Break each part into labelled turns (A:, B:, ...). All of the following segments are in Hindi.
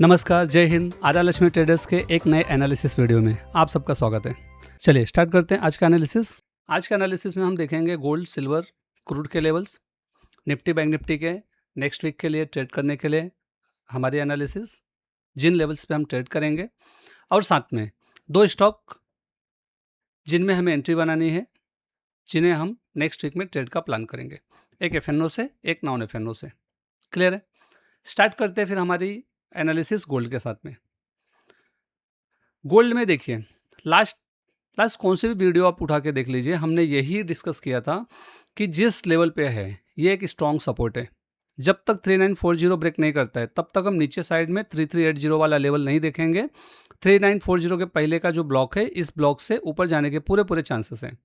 A: नमस्कार, जय हिंद। आरा लक्ष्मी ट्रेडर्स के एक नए एनालिसिस वीडियो में आप सबका स्वागत है। चलिए स्टार्ट करते हैं आज का एनालिसिस। आज का एनालिसिस में हम देखेंगे गोल्ड, सिल्वर, क्रूड के लेवल्स, निफ्टी बैंक निफ्टी के नेक्स्ट वीक के लिए ट्रेड करने के लिए हमारी एनालिसिस, जिन लेवल्स पे हम ट्रेड करेंगे, और साथ में दो स्टॉक जिनमें हमें एंट्री बनानी है, जिन्हें हम नेक्स्ट वीक में ट्रेड का प्लान करेंगे, एक एफएनओ से, एक नॉन एफएनओ से। क्लियर है? स्टार्ट करते हैं फिर हमारी एनालिसिस गोल्ड के साथ में। गोल्ड में देखिए, लास्ट लास्ट कौन सी भी वीडियो आप उठा के देख लीजिए, हमने यही डिस्कस किया था कि जिस लेवल पे है ये एक स्ट्रॉन्ग सपोर्ट है। जब तक 3940 ब्रेक नहीं करता है तब तक हम नीचे साइड में 3380 वाला लेवल नहीं देखेंगे। 3940 के पहले का जो ब्लॉक है, इस ब्लॉक से ऊपर जाने के पूरे चांसेस हैं।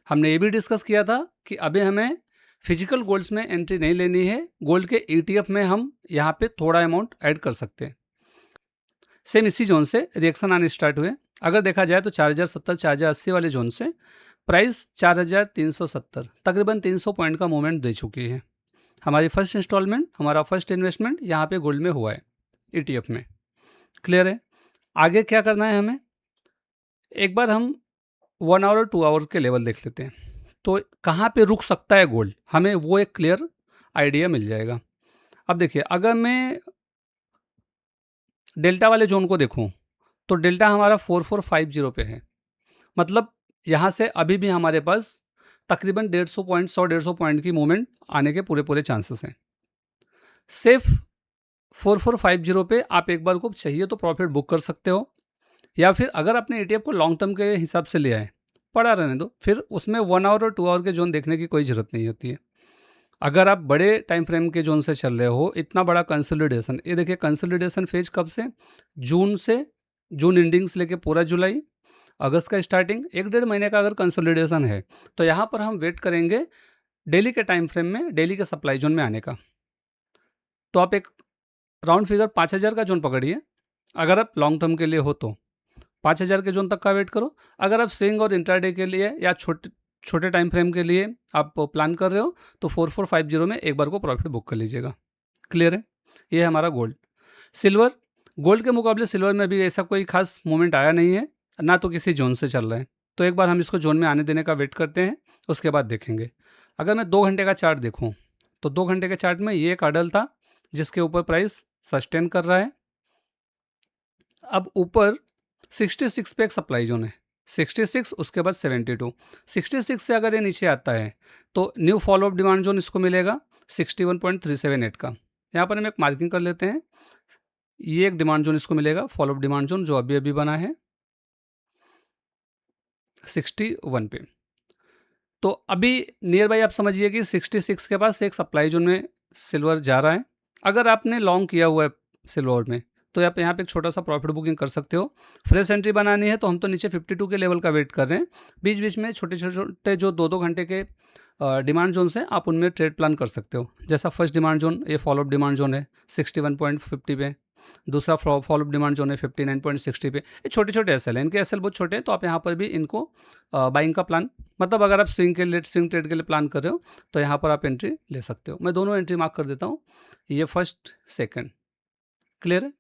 A: हमने ये भी डिस्कस किया था कि अभी हमें फिजिकल गोल्ड्स में एंट्री नहीं लेनी है, गोल्ड के ETF में हम यहाँ पे थोड़ा अमाउंट ऐड कर सकते हैं। सेम इसी जोन से रिएक्शन आने स्टार्ट हुए। अगर देखा जाए तो 4070 4080 वाले जोन से प्राइस 4370, तकरीबन 300 पॉइंट का मूवमेंट दे चुकी है। हमारी फर्स्ट इंस्टॉलमेंट, हमारा फर्स्ट इन्वेस्टमेंट यहाँ पे गोल्ड में हुआ है, ETF में। क्लियर है? आगे क्या करना है हमें, एक बार हम 1 आवर और 2 आवर के लेवल देख लेते हैं, तो कहाँ पे रुक सकता है गोल्ड, हमें वो एक क्लियर आइडिया मिल जाएगा। अब देखिए, अगर मैं डेल्टा वाले जोन को देखूं तो डेल्टा हमारा 4450 पे है। मतलब यहाँ से अभी भी हमारे पास तकरीबन 150 पॉइंट, 100-150 पॉइंट की मूवमेंट आने के पूरे चांसेस हैं। सिर्फ 4450 पे आप एक बार को चाहिए तो प्रॉफिट बुक कर सकते हो, या फिर अगर आपने ETF को लॉन्ग टर्म के हिसाब से लिया है, पड़ा रहने दो, फिर उसमें 1 आवर और 2 आवर के जोन देखने की कोई ज़रूरत नहीं होती है। अगर आप बड़े टाइम फ्रेम के जोन से चल रहे हो, इतना बड़ा कंसोलिडेशन, ये देखिए कंसोलिडेशन फेज कब से, जून एंडिंग से लेके पूरा जुलाई, अगस्त का स्टार्टिंग, 1-1.5 महीने का अगर कंसोलिडेशन है, तो यहाँ पर हम वेट करेंगे डेली के टाइम फ्रेम में, डेली के सप्लाई जोन में आने का। तो आप एक राउंड फिगर 5000 का जोन पकड़िए, अगर आप लॉन्ग टर्म के लिए हो तो 5000 के जोन तक का वेट करो। अगर आप स्विंग और इंट्राडे के लिए या छोटे टाइम फ्रेम के लिए आप प्लान कर रहे हो तो 4450 में एक बार को प्रॉफिट बुक कर लीजिएगा। क्लियर है? ये है हमारा गोल्ड। सिल्वर, गोल्ड के मुकाबले सिल्वर में भी ऐसा कोई खास मूवमेंट आया नहीं है, ना तो किसी जोन से चल रहा है, तो एक बार हम इसको जोन में आने देने का वेट करते हैं, उसके बाद देखेंगे। अगर मैं 2 घंटे का चार्ट देखूं तो 2 घंटे के चार्ट में ये एक अडल था जिसके ऊपर प्राइस सस्टेन कर रहा है। अब ऊपर 66 पे एक सप्लाई जोन है, 66, उसके बाद 72। 66 से अगर ये नीचे आता है तो new follow up demand zone इसको मिलेगा 61.378 का। यहाँ पर हम एक मार्किंग कर लेते हैं, ये एक डिमांड जोन इसको मिलेगा, फॉलो अप डिमांड जोन जो अभी बना है 61 पे। तो अभी नियर बाई आप समझिए कि 66 के पास एक सप्लाई जोन में सिल्वर जा रहा है। अगर आपने लॉन्ग किया हुआ है सिल्वर में तो आप यहाँ पे एक छोटा सा प्रॉफिट बुकिंग कर सकते हो। फ्रेश एंट्री बनानी है तो हम तो नीचे 52 के लेवल का वेट कर रहे हैं, बीच बीच में छोटे छोटे जो 2-2 घंटे के डिमांड जोन से आप उनमें ट्रेड प्लान कर सकते हो। जैसा फर्स्ट डिमांड जोन, ये फॉलोअप डिमांड जोन है 61.50 पे, दूसरा फॉलोअप डिमांड जोन है 59.60 पे। ये छोटे छोटे एसएल हैं, इनके एसएल बहुत छोटे हैं, तो आप यहाँ पर भी इनको बाइंग का प्लान, मतलब अगर आप स्विंग ट्रेड के लिए प्लान कर रहे हो तो यहाँ पर आप एंट्री ले सकते हो। मैं दोनों एंट्री मार्क कर देता हूँ, ये फर्स्ट सेकंड। क्लियर है?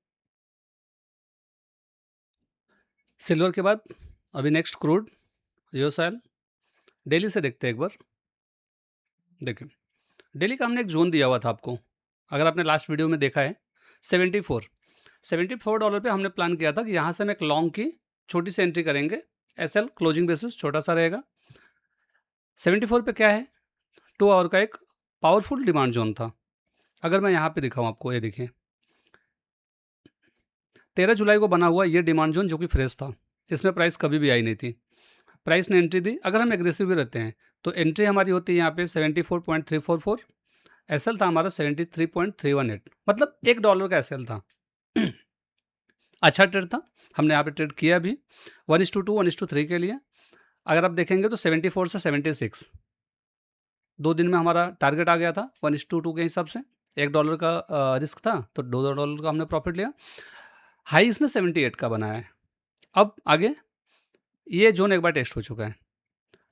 A: सिल्वर के बाद अभी नेक्स्ट क्रूड, योसाइल। डेली से देखते हैं एक बार। देखिए, डेली का हमने एक जोन दिया हुआ था आपको, अगर आपने लास्ट वीडियो में देखा है, 74 डॉलर पे हमने प्लान किया था कि यहाँ से हम एक लॉन्ग की छोटी सी एंट्री करेंगे, एसएल क्लोजिंग बेसिस छोटा सा रहेगा। 74 पे क्या है, 2 आवर का एक पावरफुल डिमांड जोन था। अगर मैं यहाँ पे दिखाऊँ आपको, ये देखिए 13 जुलाई को बना हुआ ये डिमांड जोन जो कि फ्रेश था, इसमें प्राइस कभी भी आई नहीं थी, प्राइस ने एंट्री दी। अगर हम एग्रेसिव भी रहते हैं तो एंट्री हमारी होती है यहाँ पे 74.344, एसएल था हमारा 73.318, मतलब $1 का एसएल था। अच्छा ट्रेड था, हमने यहाँ पे ट्रेड किया भी 1:2 1:3 के लिए। अगर आप देखेंगे तो 74 से 76 2 दिन में हमारा टारगेट आ गया था 1:2 के हिसाब से। $1 का रिस्क था तो $2 का हमने प्रॉफिट लिया। हाई इसने 78 का बनाया है। अब आगे ये जोन एक बार टेस्ट हो चुका है,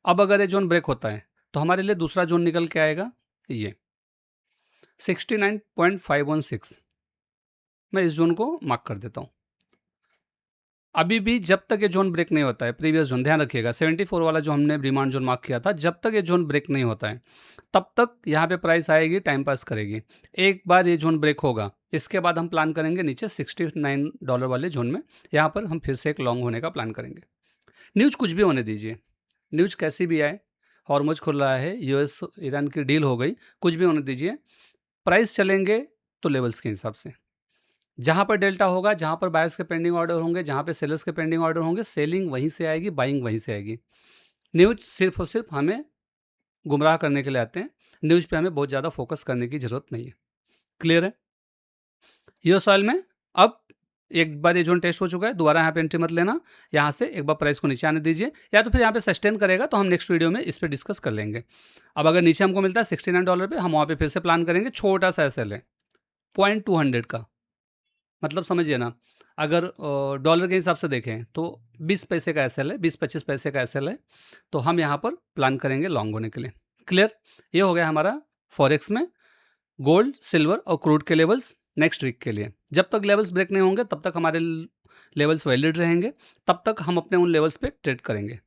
A: अब अगर ये जोन ब्रेक होता है तो हमारे लिए दूसरा जोन निकल के आएगा, ये 69.516। मैं इस जोन को मार्क कर देता हूँ। अभी भी जब तक ये जोन ब्रेक नहीं होता है, प्रीवियस जोन ध्यान रखिएगा 74 वाला जो हमने डिमांड जोन मार्क किया था, जब तक ये जोन ब्रेक नहीं होता है तब तक यहाँ पे प्राइस आएगी, टाइम पास करेगी। एक बार ये जोन ब्रेक होगा, इसके बाद हम प्लान करेंगे नीचे $69 वाले जोन में, यहाँ पर हम फिर से एक लॉन्ग होने का प्लान करेंगे। न्यूज़ कुछ भी होने दीजिए, न्यूज़ कैसी भी आए, हॉर्मुज खुल रहा है, यूएस ईरान की डील हो गई, कुछ भी होने दीजिए, प्राइस चलेंगे तो लेवल्स के हिसाब से। जहाँ पर डेल्टा होगा, जहाँ पर बायर्स के पेंडिंग ऑर्डर होंगे, जहाँ पे सेलर्स के पेंडिंग ऑर्डर होंगे, सेलिंग वहीं से आएगी, बाइंग वहीं से आएगी। न्यूज़ सिर्फ और सिर्फ हमें गुमराह करने के लिए आते हैं, न्यूज़ पे हमें बहुत ज़्यादा फोकस करने की ज़रूरत नहीं है। क्लियर है? यूएस ऑयल में अब एक बार ये जोन टेस्ट हो चुका है, दोबारा यहाँ पे एंट्री मत लेना, यहाँ से एक बार प्राइस को नीचे आने दीजिए, या तो फिर यहाँ पे सस्टेन करेगा तो हम नेक्स्ट वीडियो में इस पे डिस्कस कर लेंगे। अब अगर नीचे हमको मिलता है $69 पे, हम वहाँ पे फिर से प्लान करेंगे, छोटा सा एसएल है 0.200 का, मतलब समझिए ना, अगर डॉलर के हिसाब से देखें तो 20 पैसे का एसएल है, 20-25 पैसे का एसएल है, तो हम यहाँ पर प्लान करेंगे लॉन्ग होने के लिए। क्लियर? ये हो गया हमारा फॉरेक्स में गोल्ड, सिल्वर और क्रूड के लेवल्स नेक्स्ट वीक के लिए। जब तक लेवल्स ब्रेक नहीं होंगे तब तक हमारे लेवल्स वैलिड रहेंगे, तब तक हम अपने उन लेवल्स पे ट्रेड करेंगे।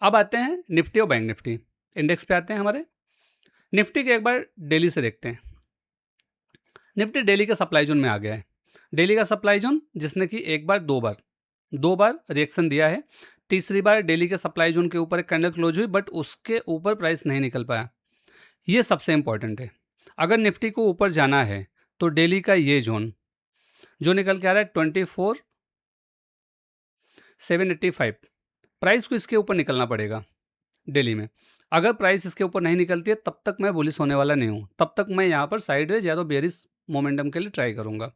A: अब आते हैं निफ्टी और बैंक निफ्टी इंडेक्स पे आते हैं हमारे। निफ्टी के एक बार डेली से देखते हैं। निफ्टी डेली के सप्लाई जोन में आ गया है। डेली का सप्लाई जोन जिसने कि एक बार दो बार रिएक्शन दिया है। तीसरी बार डेली के सप्लाई जोन के ऊपर एक कैंडल क्लोज हुई, बट उसके ऊपर प्राइस नहीं निकल पाया। ये सबसे इंपॉर्टेंट है। अगर निफ्टी को ऊपर जाना है तो डेली का ये जोन जो निकल के आ रहा है 24,785, प्राइस को इसके ऊपर निकलना पड़ेगा डेली में। अगर प्राइस इसके ऊपर नहीं निकलती है तब तक मैं बुलिश होने वाला नहीं हूँ, तब तक मैं यहाँ पर साइडवेज या तो बेरिश मोमेंटम के लिए ट्राई करूँगा।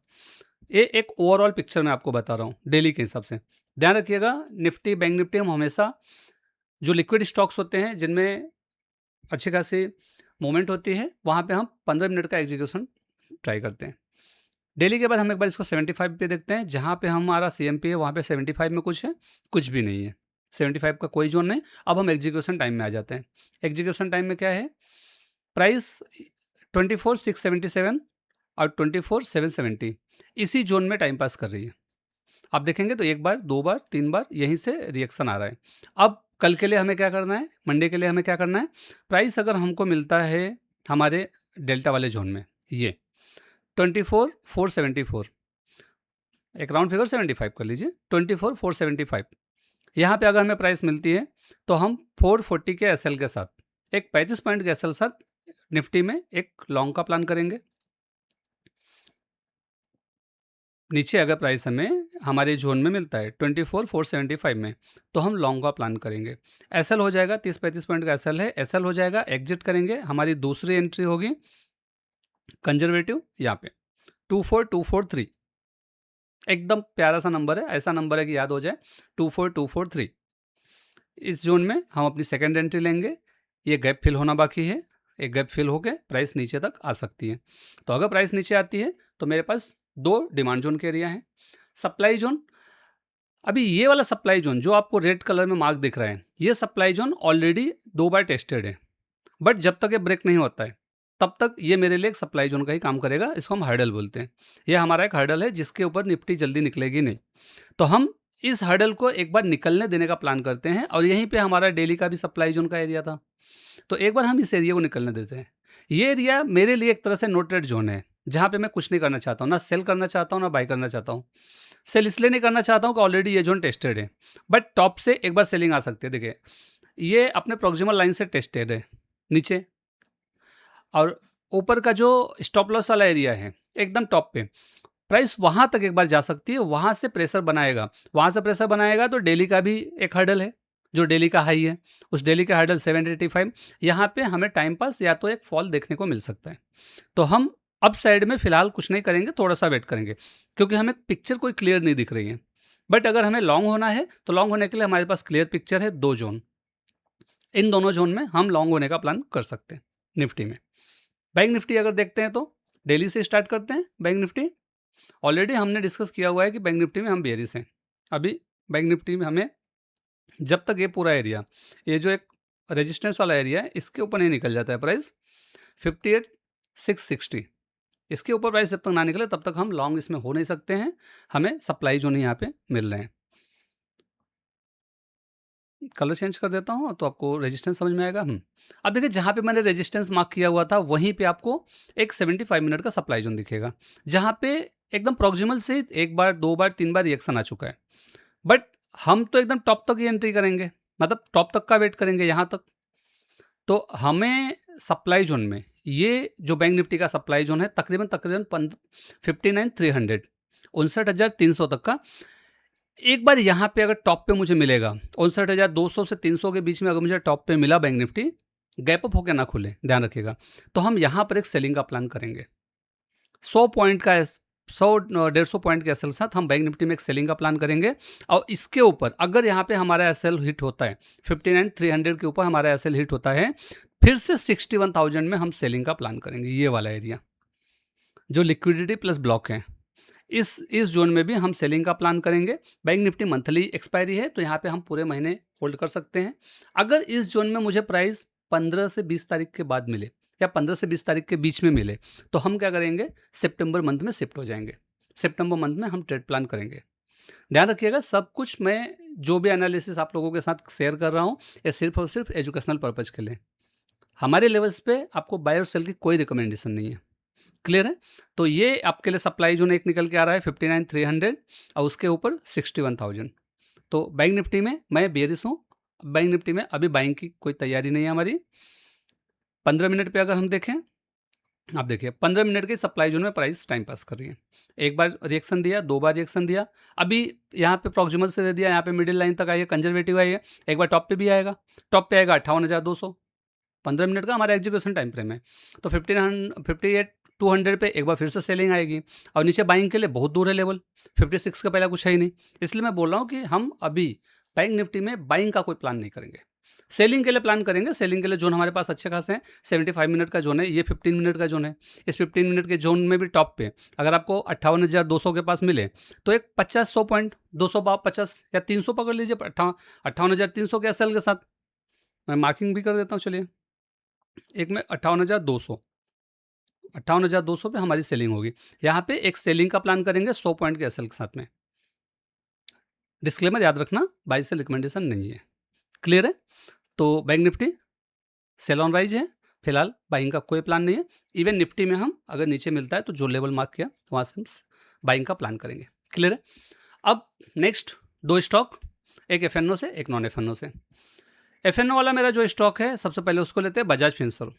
A: ये एक ओवरऑल पिक्चर मैं आपको बता रहा हूँ डेली के हिसाब से। ध्यान रखिएगा, निफ्टी बैंक निफ्टी हम हमेशा जो लिक्विड स्टॉक्स होते हैं जिनमें अच्छी खासी मूवमेंट होती है, वहाँ पे हम 15 मिनट का एग्जीक्यूशन ट्राई करते हैं। डेली के बाद हम एक बार इसको 75 पे देखते हैं, जहाँ पे हमारा CMP है वहाँ पे 75 में कुछ है, कुछ भी नहीं है, 75 का कोई जोन नहीं। अब हम एग्जीक्यूशन टाइम में आ जाते हैं। एग्जीक्यूशन टाइम में क्या है, प्राइस 24,677 और 24,770 इसी जोन में टाइम पास कर रही है। आप देखेंगे तो एक बार, दो बार, तीन बार यहीं से रिएक्शन आ रहा है। अब कल के लिए हमें क्या करना है, मंडे के लिए हमें क्या करना है, प्राइस अगर हमको मिलता है हमारे डेल्टा वाले जोन में, ये 24,474, एक राउंड फिगर 75 कर लीजिए, 24,475, यहाँ पे अगर हमें प्राइस मिलती है तो हम 440 के एसएल के साथ, एक 35 पॉइंट के एसएल साथ निफ्टी में एक लॉन्ग का प्लान करेंगे। नीचे अगर प्राइस हमें हमारे जोन में मिलता है 24,475 में, तो हम लॉन्ग का प्लान करेंगे। एसएल हो जाएगा 30-35 पॉइंट का एसएल है, एसएल हो जाएगा, एग्जिट करेंगे। हमारी दूसरी एंट्री होगी कंजर्वेटिव, यहाँ पे 24,243, एकदम प्यारा सा नंबर है, ऐसा नंबर है कि याद हो जाए, 24,243। इस जोन में हम अपनी सेकेंड एंट्री लेंगे। ये गैप फिल होना बाकी है, एक गैप फिल होकर प्राइस नीचे तक आ सकती है। तो अगर प्राइस नीचे आती है तो मेरे पास दो डिमांड जोन के एरिया हैं। सप्लाई जोन, अभी ये वाला सप्लाई जोन जो आपको रेड कलर में मार्क दिख रहा है, ये सप्लाई जोन ऑलरेडी 2 बार टेस्टेड है, बट जब तक ये ब्रेक नहीं होता है तब तक ये मेरे लिए एक सप्लाई जोन का ही काम करेगा। इसको हम हर्डल बोलते हैं। ये हमारा एक हर्डल है जिसके ऊपर निफ्टी जल्दी निकलेगी नहीं, तो हम इस हर्डल को एक बार निकलने देने का प्लान करते हैं। और यहीं पे हमारा डेली का भी सप्लाई जोन का एरिया था, तो एक बार हम इस एरिया को निकलने देते हैं। ये एरिया मेरे लिए एक तरह से नो ट्रेड जोन है, जहाँ पे मैं कुछ नहीं करना चाहता हूँ, ना सेल करना चाहता हूँ ना बाई करना चाहता हूँ। सेल इसलिए नहीं करना चाहता हूँ कि ऑलरेडी ये जोन टेस्टेड है, बट टॉप से एक बार सेलिंग आ सकती है। देखिए ये अपने प्रोक्सिमल लाइन से टेस्टेड है नीचे, और ऊपर का जो स्टॉप लॉस वाला एरिया है एकदम टॉप पे, प्राइस वहाँ तक एक बार जा सकती है, वहाँ से प्रेशर बनाएगा। वहाँ से प्रेशर बनाएगा तो डेली का भी एक हर्डल है, जो डेली का हाई है, उस डेली का हर्डल 785, यहाँ पे हमें टाइम पास या तो एक फॉल देखने को मिल सकता है। तो हम अप साइड में फिलहाल कुछ नहीं करेंगे, थोड़ा सा वेट करेंगे, क्योंकि हमें पिक्चर कोई क्लियर नहीं दिख रही है। बट अगर हमें लॉन्ग होना है तो लॉन्ग होने के लिए हमारे पास क्लियर पिक्चर है, 2 जोन, इन दोनों जोन में हम लॉन्ग होने का प्लान कर सकते हैं निफ्टी में। बैंक निफ्टी अगर देखते हैं तो डेली से स्टार्ट करते हैं। बैंक निफ्टी ऑलरेडी हमने डिस्कस किया हुआ है कि बैंक निफ्टी में हम बेयरिश हैं। अभी बैंक निफ्टी में हमें जब तक ये पूरा एरिया, ये जो एक रेजिस्टेंस वाला एरिया है, इसके ऊपर नहीं निकल जाता है प्राइस 58,660, इसके ऊपर प्राइस जब तक ना निकले तब तक हम लॉन्ग इसमें हो नहीं सकते हैं, हमें सप्लाई जो नहीं यहाँ पे मिल रहे हैं। कलर चेंज कर देता हूँ तो आपको रेजिस्टेंस समझ में आएगा। अब देखिए जहाँ पे मैंने रेजिस्टेंस मार्क किया हुआ था वहीं पे आपको एक 75 मिनट का सप्लाई जोन दिखेगा, जहाँ पे एकदम प्रॉक्सिमल से एक बार, दो बार, तीन बार रिएक्शन आ चुका है। बट हम तो एकदम टॉप तक ही एंट्री करेंगे, मतलब टॉप तक का वेट करेंगे यहाँ तक। तो हमें सप्लाई जोन में ये जो बैंक निफ्टी का सप्लाई जोन है तकरीबन 59,300, 59,300 तक का, एक बार यहाँ पे अगर टॉप पे मुझे मिलेगा 59,200 से 300 के बीच में, अगर मुझे टॉप पे मिला बैंक निफ्टी, गैप अप होकर ना खुले, ध्यान रखिएगा, तो हम यहाँ पर एक सेलिंग का प्लान करेंगे। 100 पॉइंट का 100-150 पॉइंट के एसएल साथ हम बैंक निफ्टी में एक सेलिंग का प्लान करेंगे। और इसके ऊपर अगर यहाँ पे हमारा एसएल हिट होता है, 59,300 के ऊपर हमारा एसएल हिट होता है, फिर से 61,000 में हम सेलिंग का प्लान करेंगे। ये वाला एरिया जो लिक्विडिटी प्लस ब्लॉक है, इस जोन में भी हम सेलिंग का प्लान करेंगे। बैंक निफ्टी मंथली एक्सपायरी है तो यहाँ पे हम पूरे महीने होल्ड कर सकते हैं। अगर इस जोन में मुझे प्राइस 15 से 20 तारीख के बाद मिले या 15 से 20 तारीख के बीच में मिले, तो हम क्या करेंगे, सितंबर मंथ में शिफ्ट हो जाएंगे। सितंबर मंथ में हम ट्रेड प्लान करेंगे। ध्यान रखिएगा, सब कुछ मैं जो भी एनालिसिस आप लोगों के साथ शेयर कर रहा हूँ, ये सिर्फ और सिर्फ एजुकेशनल पर्पज़ के लिए। हमारे लेवल्स पे आपको बाय और सेल की कोई रिकमेंडेशन नहीं है। क्लियर है? तो ये आपके लिए सप्लाई जोन एक निकल के आ रहा है 59,300 और उसके ऊपर 61,000। तो बैंक निफ्टी में मैं बेयरिश हूँ। बैंक निफ्टी में अभी बाइंग की कोई तैयारी नहीं है हमारी। 15 मिनट पे अगर हम देखें, आप देखिए 15 मिनट के सप्लाई जोन में प्राइस टाइम पास कर रही है। एक बार रिएक्शन दिया, दो बार रिएक्शन दिया, अभी यहाँ पे प्रॉक्सिमल से दे दिया, यहाँ पे मिडिल लाइन तक आई है, कंजर्वेटिव आई है, एक बार टॉप पे भी आएगा। टॉप पे आएगा 58,200। 15 मिनट का हमारा एग्जीक्यूशन टाइम फ्रेम है। तो 58,200 पे एक बार फिर से सेलिंग आएगी और नीचे बाइंग के लिए बहुत दूर है लेवल, 56 का पहला कुछ है ही नहीं। इसलिए मैं बोल रहा हूँ कि हम अभी बैंक निफ्टी में बाइंग का कोई प्लान नहीं करेंगे, सेलिंग के लिए प्लान करेंगे। सेलिंग के लिए जोन हमारे पास अच्छे खासे हैं। 75 मिनट का जोन है, ये 15 मिनट का जोन है। इस 15 मिनट के जोन में भी टॉप पे अगर आपको 58,200 के पास मिले तो एक 50-100 पॉइंट, 250 या 300 पकड़ लीजिए 58,300 के एसएल के साथ। मैं मार्किंग भी कर देता हूँ, चलिए। एक में 58,200 पे हमारी सेलिंग होगी। यहाँ पे एक सेलिंग का प्लान करेंगे 100 पॉइंट के एसएल के साथ में। डिस्क्लेमर याद रखना, बाई सेल रिकमेंडेशन नहीं है। क्लियर है? तो bank nifty sell on rise है, फिलहाल बाइंग का कोई प्लान नहीं है। इवन निफ्टी में हम अगर नीचे मिलता है तो जो लेवल मार्क किया वहाँ से हम बाइंग का प्लान करेंगे। क्लियर है? अब नेक्स्ट दो स्टॉक, एक एफएनओ से, एक नॉन एफएनओ से। एफएनओ वाला मेरा जो स्टॉक है, सबसे पहले उसको लेते हैं बजाज फिनसर्व।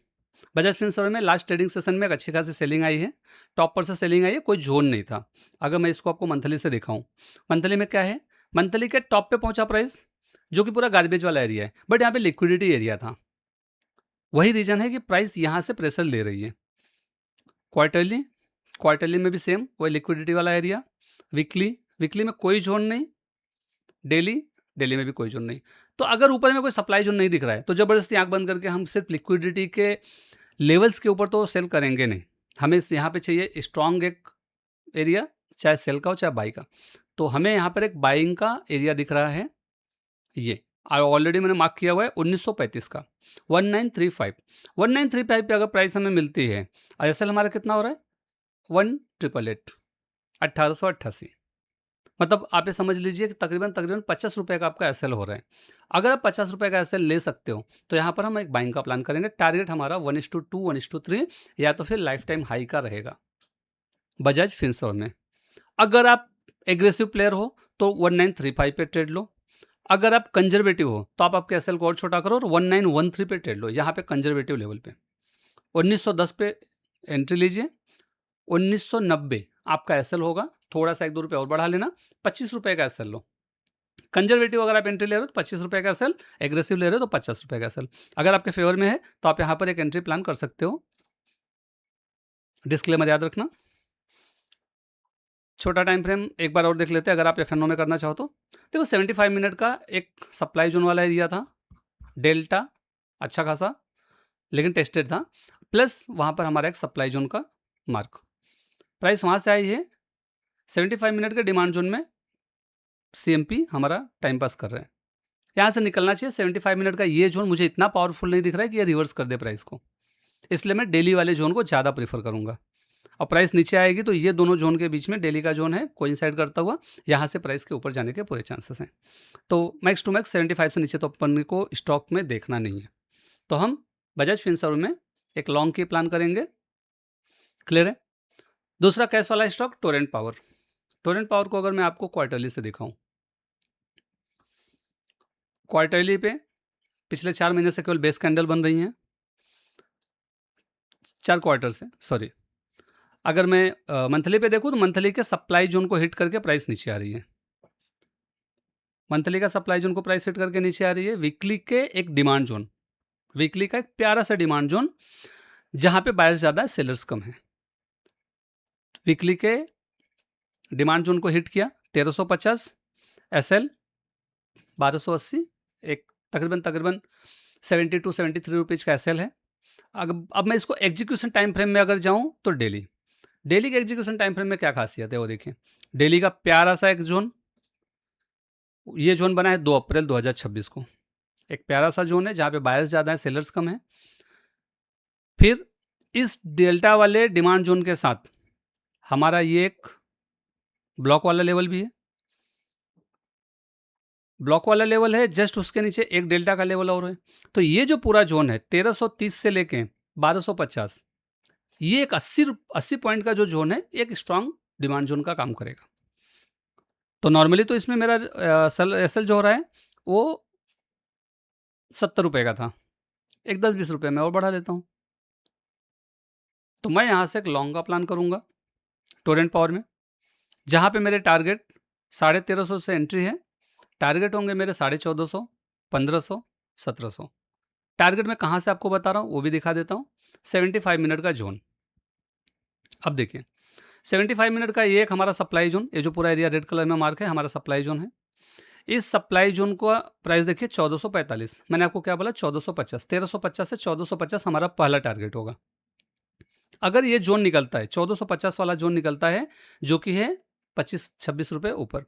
A: बजाज फिनसर्व में लास्ट ट्रेडिंग सेशन में एक अच्छी खासी सेलिंग आई है, टॉप पर से सेलिंग आई है, कोई जोन नहीं था। अगर मैं इसको आपको मंथली से दिखाऊं, मंथली में क्या है, मंथली के टॉप पे पहुंचा प्राइस, जो कि पूरा गार्बेज वाला एरिया है, बट यहाँ पे लिक्विडिटी एरिया था। वही रीजन है कि प्राइस यहाँ से प्रेशर ले रही है। क्वार्टरली में भी सेम वही लिक्विडिटी वाला एरिया। वीकली में कोई जोन नहीं, डेली में भी कोई जोन नहीं। तो अगर ऊपर में कोई सप्लाई जोन नहीं दिख रहा है तो ज़बरदस्ती आंख बंद करके हम सिर्फ लिक्विडिटी के लेवल्स के ऊपर तो सेल करेंगे नहीं। हमें यहाँ पे चाहिए स्ट्रॉन्ग एक एरिया, चाहे सेल का हो चाहे बाई का। तो हमें यहाँ पर एक बाइंग का एरिया दिख रहा है, ये ऑलरेडी मैंने मार्क किया हुआ है 1935 का, 1935 पे अगर प्राइस हमें मिलती है, एसएल हमारा कितना हो रहा है 1888, 1888। मतलब आप ये समझ लीजिए कि तकरीबन 50 रुपये का आपका एसएल हो रहा है। अगर आप 50 रुपये का एसएल ले सकते हो तो यहाँ पर हम एक बाइंग का प्लान करेंगे। टारगेट हमारा 1:2, 1:3 या तो फिर लाइफ टाइम हाई का रहेगा बजाज फिनसर्व में। अगर आप एग्रेसिव प्लेयर हो तो 1935 पे ट्रेड लो। अगर आप कंजर्वेटिव हो तो आप आपके एसएल को और छोटा करो और 1913 पे ट्रेड लो, यहाँ पे कंजर्वेटिव लेवल पे। 1910 पे एंट्री लीजिए, 1990 आपका एसएल होगा, थोड़ा सा 1-2 रुपये और बढ़ा लेना, 25 रुपये का एसएल लो। कंजर्वेटिव अगर आप एंट्री ले रहे हो तो 25 रुपये का एसएल, एग्रेसिव ले रहे हो तो 50 रुपये का एसएल। अगर आपके फेवर में है तो आप यहाँ पर एक एंट्री प्लान कर सकते हो। डिस्क्लेमर याद रखना। छोटा टाइम फ्रेम एक बार और देख लेते हैं अगर आप एफएनओ में करना चाहो तो। देखो 75 मिनट का एक सप्लाई जोन वाला एरिया था, डेल्टा अच्छा खासा लेकिन टेस्टेड था, प्लस वहाँ पर हमारा एक सप्लाई जोन का मार्क। प्राइस वहाँ से आई है 75 मिनट के डिमांड जोन में, सीएमपी हमारा टाइम पास कर रहे हैं। यहाँ से निकलना चाहिए। 75 मिनट का ये जोन मुझे इतना पावरफुल नहीं दिख रहा है कि ये रिवर्स कर दे प्राइस को, इसलिए मैं डेली वाले जोन को ज़्यादा प्रीफर करूँगा। और प्राइस नीचे आएगी तो ये दोनों जोन के बीच में डेली का जोन है कोइंसाइड करता हुआ, यहाँ से प्राइस के ऊपर जाने के पूरे चांसेस हैं। तो मैक्स टू मैक्स 75 से नीचे तो अपन को स्टॉक में देखना नहीं है। तो हम बजाज फिनसर्व में एक लॉन्ग की प्लान करेंगे। क्लियर है? दूसरा कैश वाला stock Torrent power. Torrent power को अगर मैं आपको क्वार्टरली से दिखाऊं, क्वार्टरली पे पिछले 4 महीने से केवल बेस कैंडल बन रही हैं, 4 क्वार्टर से, सॉरी। अगर मैं मंथली पे देखूं तो मंथली के सप्लाई जोन को हिट करके प्राइस नीचे आ रही है। मंथली का सप्लाई जोन को प्राइस हिट करके नीचे आ रही है। वीकली के एक डिमांड जोन, वीकली का एक प्यारा सा डिमांड जोन जहां पे बायर्स ज़्यादा है, सेलर्स कम है। वीकली के डिमांड जोन को हिट किया 1350, एसएल 1280, एक तकरीबन 70 टू 73 रुपीज़ का एसएल है। अब मैं इसको एग्जीक्यूशन टाइम फ्रेम में अगर जाऊं तो डेली के एग्जीक्यूशन टाइम फ्रेम में क्या खासियत है वो देखिए। डेली का प्यारा सा एक जोन, ये जोन बना है 2 अप्रैल 2026 को, एक प्यारा सा जोन है जहाँ पे बायर्स ज़्यादा है, सेलर्स कम है। फिर इस डेल्टा वाले डिमांड जोन के साथ हमारा ये एक ब्लॉक वाला लेवल भी है, ब्लॉक वाला लेवल है, जस्ट उसके नीचे एक डेल्टा का लेवल और है। तो ये जो पूरा जोन है 1330 से लेके 1250, ये एक 80 पॉइंट का जो जोन है, एक स्ट्रांग डिमांड जोन का काम करेगा। तो नॉर्मली तो इसमें मेरा एसएल जो हो रहा है वो 70 रुपये का था, एक 10-20 रुपये में और बढ़ा देता हूँ। तो मैं यहाँ से एक लॉन्ग का प्लान करूँगा टोरेंट पावर में, जहाँ पे मेरे टारगेट 1350 से एंट्री है, टारगेट होंगे मेरे 1450, 1500, 1700। टारगेट मैं कहाँ से आपको बता रहा हूँ वो भी दिखा देता हूँ। 75 मिनट का जोन, अब देखिए 75 मिनट का ये एक हमारा सप्लाई जोन, ये जो पूरा एरिया रेड कलर में मार्क है हमारा सप्लाई जोन है। इस सप्लाई जोन का प्राइस देखिए 1445, मैंने आपको क्या बोला 1450, 1350 से 1450 हमारा पहला टारगेट होगा। अगर ये जोन निकलता है 1450 वाला जोन निकलता है, जो कि है 25-26 रुपये ऊपर,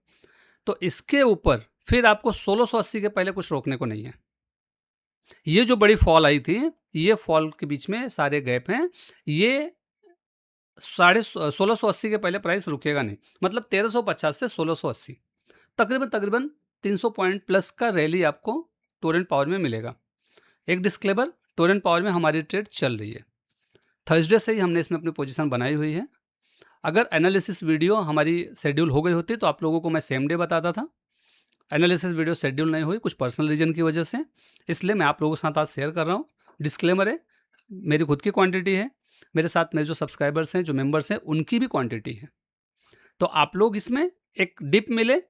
A: तो इसके ऊपर फिर आपको 1680 के पहले कुछ रोकने को नहीं है। ये जो बड़ी फॉल आई थी, ये फॉल के बीच में सारे गैप हैं, ये 1680 के पहले प्राइस रुकेगा नहीं। मतलब 1350 से 1680 तकरीबन 300 पॉइंट प्लस का रैली आपको टोरेंट पावर में मिलेगा। एक डिस्क्लेमर, टोरेंट पावर में हमारी ट्रेड चल रही है, थर्सडे से ही हमने इसमें अपनी पोजीशन बनाई हुई है। अगर एनालिसिस वीडियो हमारी शेड्यूल हो गई होती तो आप लोगों को मैं सेम डे बताता था। एनालिसिस वीडियो शेड्यूल नहीं हुई कुछ पर्सनल रीजन की वजह से, इसलिए मैं आप लोगों के साथ आज शेयर कर रहा हूँ। डिस्क्लेमर है, मेरी खुद की क्वांटिटी है, मेरे साथ मेरे जो सब्सक्राइबर्स हैं, जो मेंबर्स हैं, उनकी भी क्वांटिटी है। तो आप लोग इसमें एक डिप मिले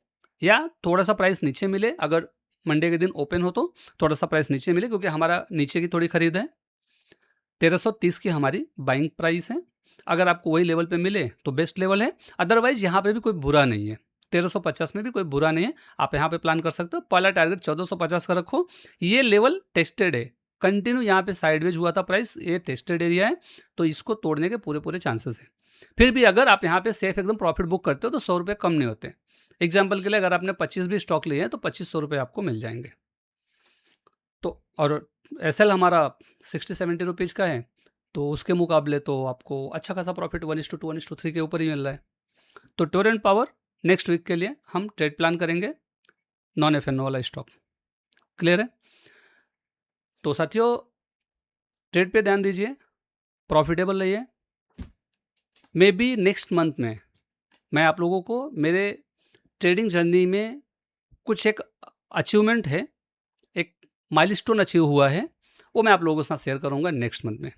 A: या थोड़ा सा प्राइस नीचे मिले, अगर मंडे के दिन ओपन हो तो थोड़ा सा प्राइस नीचे मिले, क्योंकि हमारा नीचे की थोड़ी खरीद है। 1330 की हमारी बाइंग प्राइस है। अगर आपको वही लेवल पे मिले तो बेस्ट लेवल है, अदरवाइज यहाँ पे भी कोई बुरा नहीं है, 1350 में भी कोई बुरा नहीं है, आप यहाँ पे प्लान कर सकते हो। पहला टारगेट 1450 का रखो, ये लेवल टेस्टेड है, कंटिन्यू यहाँ पे साइडवेज हुआ था प्राइस, ये टेस्टेड एरिया है, तो इसको तोड़ने के पूरे चांसेस हैं। फिर भी अगर आप यहाँ पे सेफ एकदम प्रॉफिट बुक करते हो तो 100 रुपये कम नहीं होते। एग्जाम्पल के लिए अगर आपने 25 भी स्टॉक लिए हैं तो 2500 रुपये आपको मिल जाएंगे। तो और एसएल हमारा 60-70 रुपीज़ का है, तो उसके मुकाबले तो आपको अच्छा खासा प्रॉफिट 1:2, 1:3 के ऊपर ही मिल रहा है। तो टोरेंट पावर नेक्स्ट वीक के लिए हम ट्रेड प्लान करेंगे, नॉन एफएनओ वाला स्टॉक। क्लियर है? तो साथियों ट्रेड पे ध्यान दीजिए, प्रॉफिटेबल रहिए। मे बी नेक्स्ट मंथ में मैं आप लोगों को मेरे ट्रेडिंग जर्नी में कुछ एक अचीवमेंट है, एक माइलस्टोन अचीव हुआ है, वो मैं आप लोगों के साथ शेयर करूंगा नेक्स्ट मंथ में।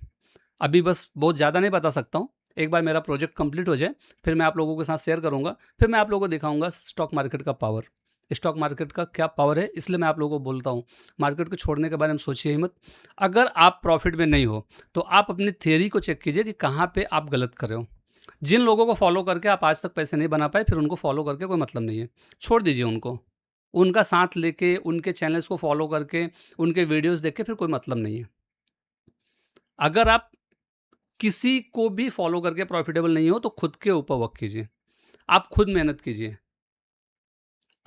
A: अभी बस बहुत ज़्यादा नहीं बता सकता हूँ, एक बार मेरा प्रोजेक्ट कंप्लीट हो जाए फिर मैं आप लोगों के साथ शेयर करूंगा, फिर मैं आप लोगों को दिखाऊंगा स्टॉक मार्केट का पावर, स्टॉक मार्केट का क्या पावर है। इसलिए मैं आप लोगों को बोलता हूँ मार्केट को छोड़ने के बारे में सोचिए ही मत। अगर आप प्रॉफिट में नहीं हो तो आप अपनी थियरी को चेक कीजिए कि कहाँ पे आप गलत कर रहे हो। जिन लोगों को फॉलो करके आप आज तक पैसे नहीं बना पाए, फिर उनको फॉलो करके कोई मतलब नहीं है, छोड़ दीजिए उनको। उनका साथ लेके, उनके चैनल्स को फॉलो करके, उनके वीडियोस देख के फिर कोई मतलब नहीं है। अगर आप किसी को भी फॉलो करके प्रॉफिटेबल नहीं हो तो खुद के ऊपर वर्क कीजिए, आप खुद मेहनत कीजिए।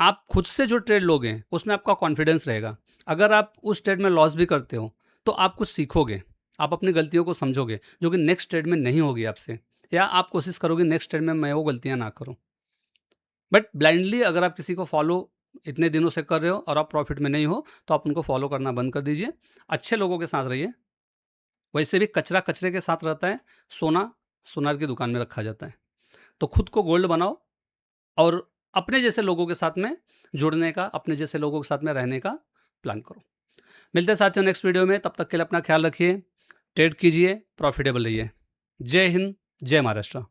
A: आप खुद से जो ट्रेड लोगे उसमें आपका कॉन्फिडेंस रहेगा। अगर आप उस ट्रेड में लॉस भी करते हो तो आप कुछ सीखोगे, आप अपनी गलतियों को समझोगे, जो कि नेक्स्ट ट्रेड में नहीं होगी आपसे। या आप कोशिश करोगे नेक्स्ट ट्रेड में मैं वो गलतियाँ ना करूँ। बट ब्लाइंडली अगर आप किसी को फॉलो इतने दिनों से कर रहे हो और आप प्रॉफिट में नहीं हो, तो आप उनको फॉलो करना बंद कर दीजिए। अच्छे लोगों के साथ रहिए। वैसे भी कचरा कचरे के साथ रहता है, सोना सुनार की दुकान में रखा जाता है। तो खुद को गोल्ड बनाओ और अपने जैसे लोगों के साथ में जुड़ने का, अपने जैसे लोगों के साथ में रहने का प्लान करो। मिलते हैं साथियों नेक्स्ट वीडियो में, तब तक के लिए अपना ख्याल रखिए, ट्रेड कीजिए, प्रॉफिटेबल रहिए। जय हिंद, जय महाराष्ट्र।